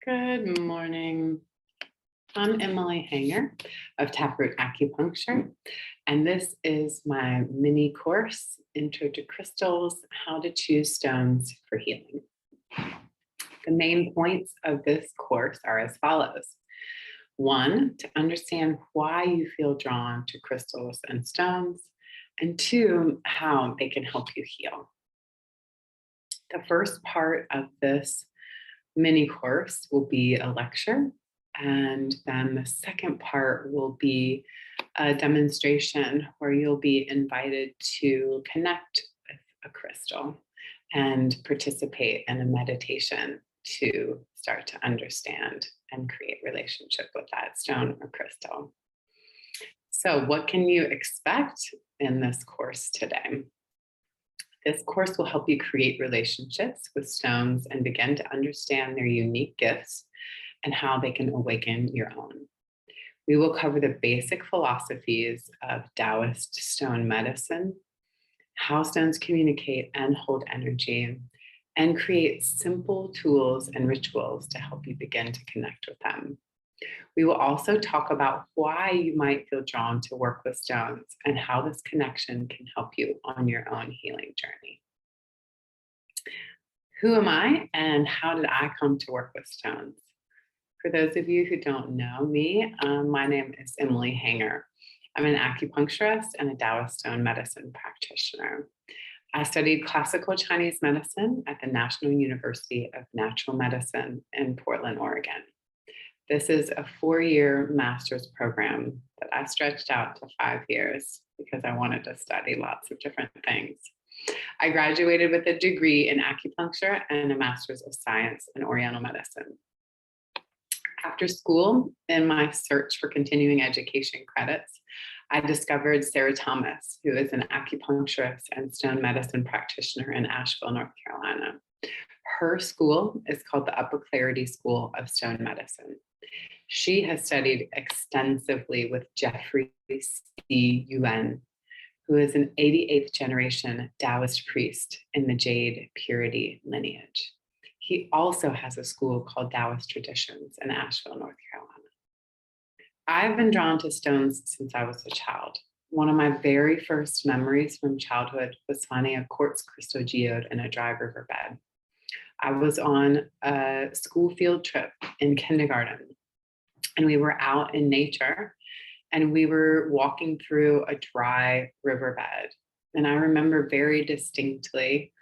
Good morning. I'm Emily Hanger of Taproot Acupuncture, and this is my mini course, Intro to Crystals, How to Choose Stones for Healing. The main points of this course are as follows. 1, to understand why you feel drawn to crystals and stones, and 2, how they can help you heal. The first part of this mini course will be a lecture, and then the second part will be a demonstration where you'll be invited to connect with a crystal and participate in a meditation to start to understand and create relationship with that stone or crystal. So what can you expect in this course today? This course will help you create relationships with stones and begin to understand their unique gifts and how they can awaken your own. We will cover the basic philosophies of Taoist stone medicine, how stones communicate and hold energy, and create simple tools and rituals to help you begin to connect with them. We will also talk about why you might feel drawn to work with stones and how this connection can help you on your own healing journey. Who am I and how did I come to work with stones? For those of you who don't know me, my name is Emily Hanger. I'm an acupuncturist and a Taoist stone medicine practitioner. I studied classical Chinese medicine at the National University of Natural Medicine in Portland, Oregon. This is a 4-year master's program that I stretched out to 5 years because I wanted to study lots of different things. I graduated with a degree in acupuncture and a master's of science in Oriental medicine. After school, in my search for continuing education credits, I discovered Sarah Thomas, who is an acupuncturist and stone medicine practitioner in Asheville, North Carolina. Her school is called the Upper Clarity School of Stone Medicine. She has studied extensively with Jeffrey C. Yuen, who is an 88th generation Taoist priest in the Jade Purity lineage. He also has a school called Taoist Traditions in Asheville, North Carolina. I've been drawn to stones since I was a child. One of my very first memories from childhood was finding a quartz crystal geode in a dry riverbed. I was on a school field trip in kindergarten, and we were out in nature, and we were walking through a dry riverbed. And I remember very distinctly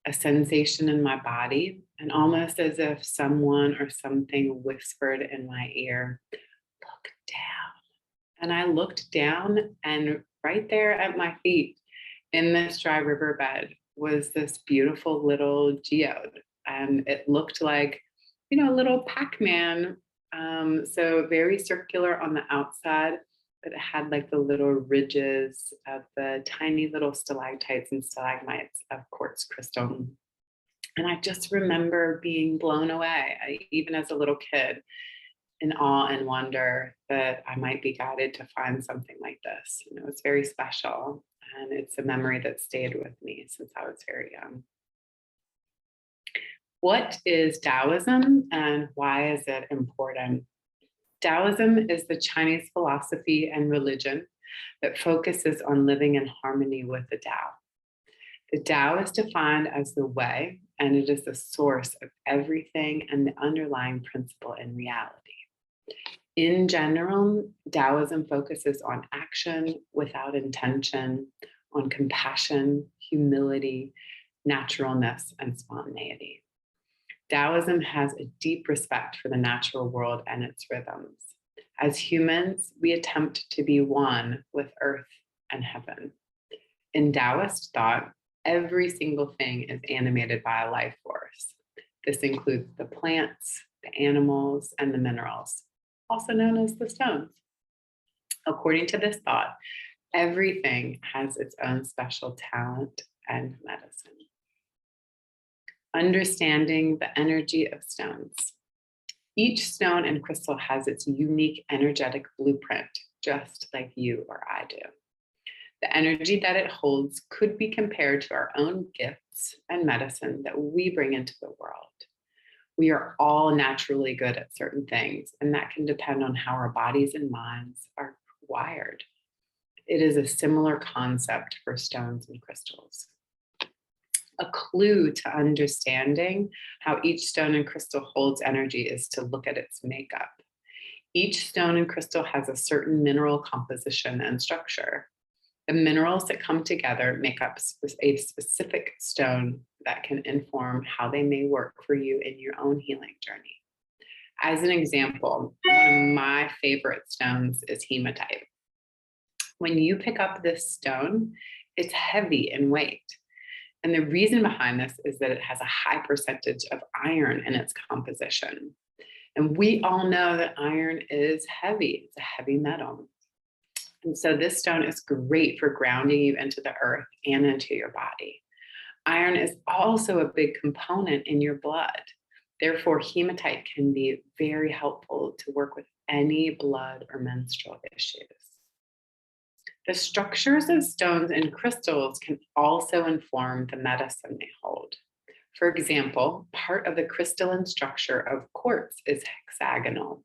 a sensation in my body, and almost as if someone or something whispered in my ear, "Look down." And I looked down, and right there at my feet in this dry riverbed was this beautiful little geode. And it looked like, a little Pac-Man. So very circular on the outside, but it had like the little ridges of the tiny little stalactites and stalagmites of quartz crystal. And I just remember being blown away, even as a little kid, in awe and wonder that I might be guided to find something like this. And it was very special. And it's a memory that stayed with me since I was very young. What is Taoism and why is it important? Taoism is the Chinese philosophy and religion that focuses on living in harmony with the Tao. The Tao is defined as the way, and it is the source of everything and the underlying principle in reality. In general, Taoism focuses on action without intention, on compassion, humility, naturalness, and spontaneity. Taoism has a deep respect for the natural world and its rhythms. As humans, we attempt to be one with earth and heaven. In Taoist thought, every single thing is animated by a life force. This includes the plants, the animals, and the minerals, also known as the stones. According to this thought, everything has its own special talent and medicine. Understanding the energy of stones. Each stone and crystal has its unique energetic blueprint, just like you or I do. The energy that it holds could be compared to our own gifts and medicine that we bring into the world. We are all naturally good at certain things, and that can depend on how our bodies and minds are wired. It is a similar concept for stones and crystals. A clue to understanding how each stone and crystal holds energy is to look at its makeup. Each stone and crystal has a certain mineral composition and structure. The minerals that come together make up a specific stone that can inform how they may work for you in your own healing journey. As an example, one of my favorite stones is hematite. When you pick up this stone, it's heavy in weight. And the reason behind this is that it has a high percentage of iron in its composition. And we all know that iron is heavy, it's a heavy metal. And so this stone is great for grounding you into the earth and into your body. Iron is also a big component in your blood. Therefore, hematite can be very helpful to work with any blood or menstrual issues. The structures of stones and crystals can also inform the medicine they hold. For example, part of the crystalline structure of quartz is hexagonal.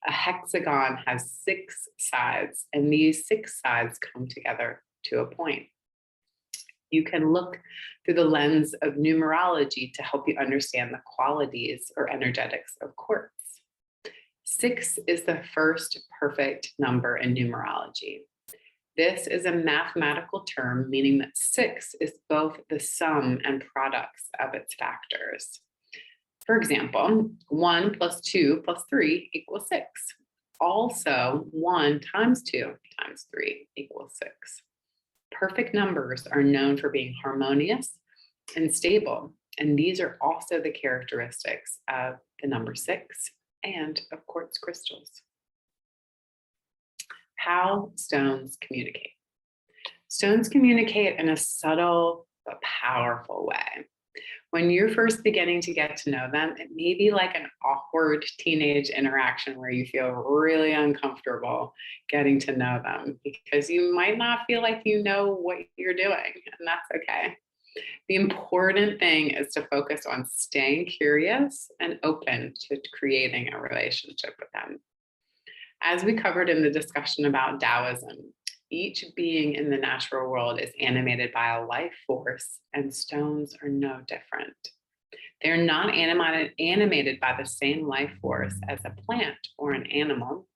A hexagon has 6 sides, and these 6 sides come together to a point. You can look through the lens of numerology to help you understand the qualities or energetics of quartz. 6 is the first perfect number in numerology. This is a mathematical term meaning that 6 is both the sum and products of its factors. For example, 1 plus 2 plus 3 equals 6. Also, 1 times 2 times 3 equals 6. Perfect numbers are known for being harmonious and stable, and these are also the characteristics of the number 6 and of quartz crystals. How stones communicate. Stones communicate in a subtle but powerful way. When you're first beginning to get to know them, it may be like an awkward teenage interaction where you feel really uncomfortable getting to know them because you might not feel like you know what you're doing, and that's okay. The important thing is to focus on staying curious and open to creating a relationship with them. As we covered in the discussion about Taoism, each being in the natural world is animated by a life force, and stones are no different. They're not animated by the same life force as a plant or an animal.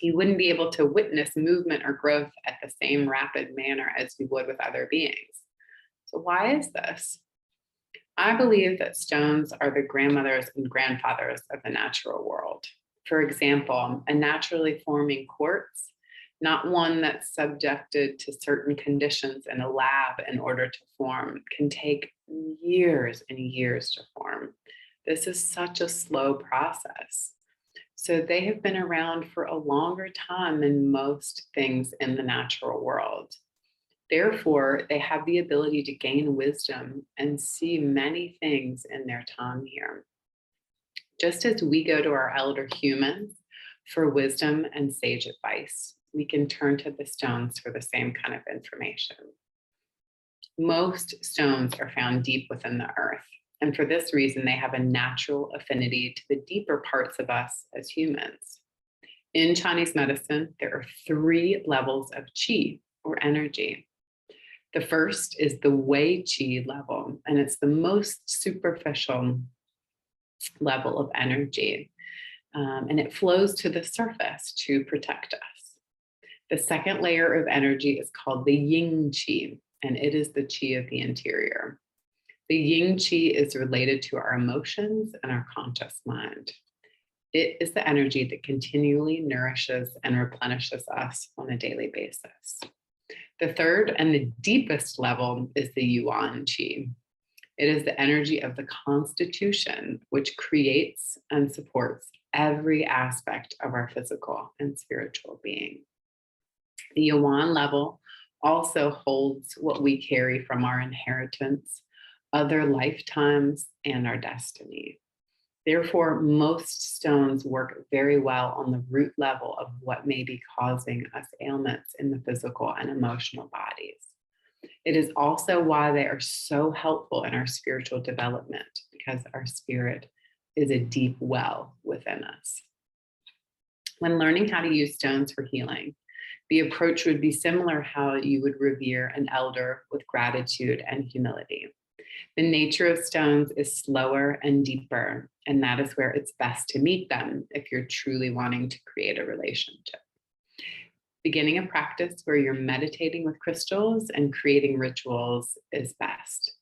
You wouldn't be able to witness movement or growth at the same rapid manner as you would with other beings. So why is this? I believe that stones are the grandmothers and grandfathers of the natural world. For example, a naturally forming quartz, not one that's subjected to certain conditions in a lab in order to form, can take years and years to form. This is such a slow process. So they have been around for a longer time than most things in the natural world. Therefore, they have the ability to gain wisdom and see many things in their time here. Just as we go to our elder humans for wisdom and sage advice, we can turn to the stones for the same kind of information. Most stones are found deep within the earth, and for this reason, they have a natural affinity to the deeper parts of us as humans. In Chinese medicine, there are 3 levels of qi, or energy. The first is the Wei qi level, and it's the most superficial level of energy, and it flows to the surface to protect us. The second layer of energy is called the Ying qi, and it is the qi of the interior. The Ying qi is related to our emotions and our conscious mind. It is the energy that continually nourishes and replenishes us on a daily basis. The third and the deepest level is the Yuan qi. It is the energy of the constitution, which creates and supports every aspect of our physical and spiritual being. The Yuan level also holds what we carry from our inheritance, other lifetimes, and our destiny. Therefore, most stones work very well on the root level of what may be causing us ailments in the physical and emotional bodies. It is also why they are so helpful in our spiritual development, because our spirit is a deep well within us. When learning how to use stones for healing, the approach would be similar how you would revere an elder with gratitude and humility. The nature of stones is slower and deeper, and that is where it's best to meet them if you're truly wanting to create a relationship. Beginning a practice where you're meditating with crystals and creating rituals is best.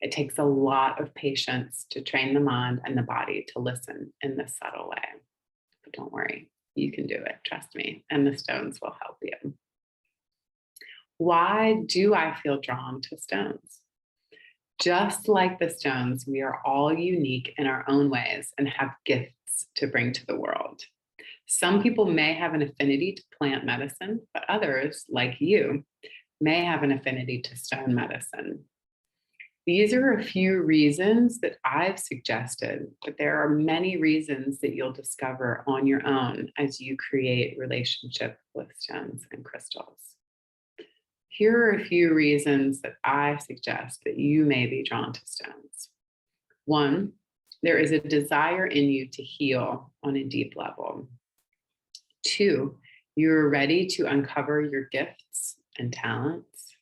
It takes a lot of patience to train the mind and the body to listen in this subtle way. But don't worry, you can do it, trust me, and the stones will help you. Why do I feel drawn to stones? Just like the stones, we are all unique in our own ways and have gifts to bring to the world. Some people may have an affinity to plant medicine, but others, like you, may have an affinity to stone medicine. These are a few reasons that I've suggested, but there are many reasons that you'll discover on your own as you create relationship with stones and crystals. Here are a few reasons that I suggest that you may be drawn to stones. 1, there is a desire in you to heal on a deep level. 2, you're ready to uncover your gifts and talents.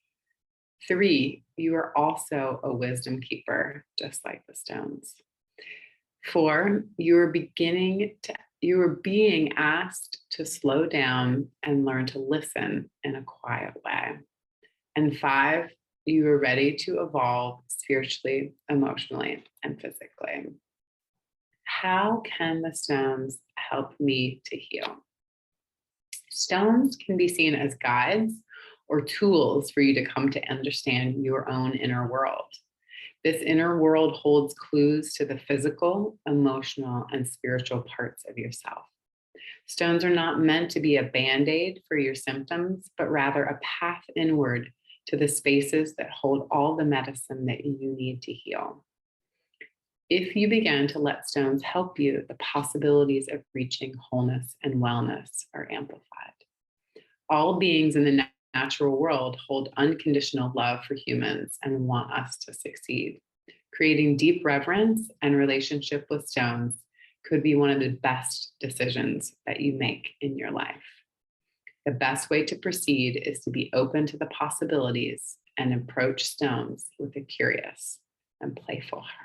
3, you are also a wisdom keeper, just like the stones. 4, you are being asked to slow down and learn to listen in a quiet way. And 5, you are ready to evolve spiritually, emotionally, and physically. How can the stones help me to heal? Stones can be seen as guides or tools for you to come to understand your own inner world. This inner world holds clues to the physical, emotional, and spiritual parts of yourself. Stones are not meant to be a band-aid for your symptoms, but rather a path inward to the spaces that hold all the medicine that you need to heal. If you begin to let stones help you, the possibilities of reaching wholeness and wellness are amplified. All beings in the natural world hold unconditional love for humans and want us to succeed. Creating deep reverence and relationship with stones could be one of the best decisions that you make in your life. The best way to proceed is to be open to the possibilities and approach stones with a curious and playful heart.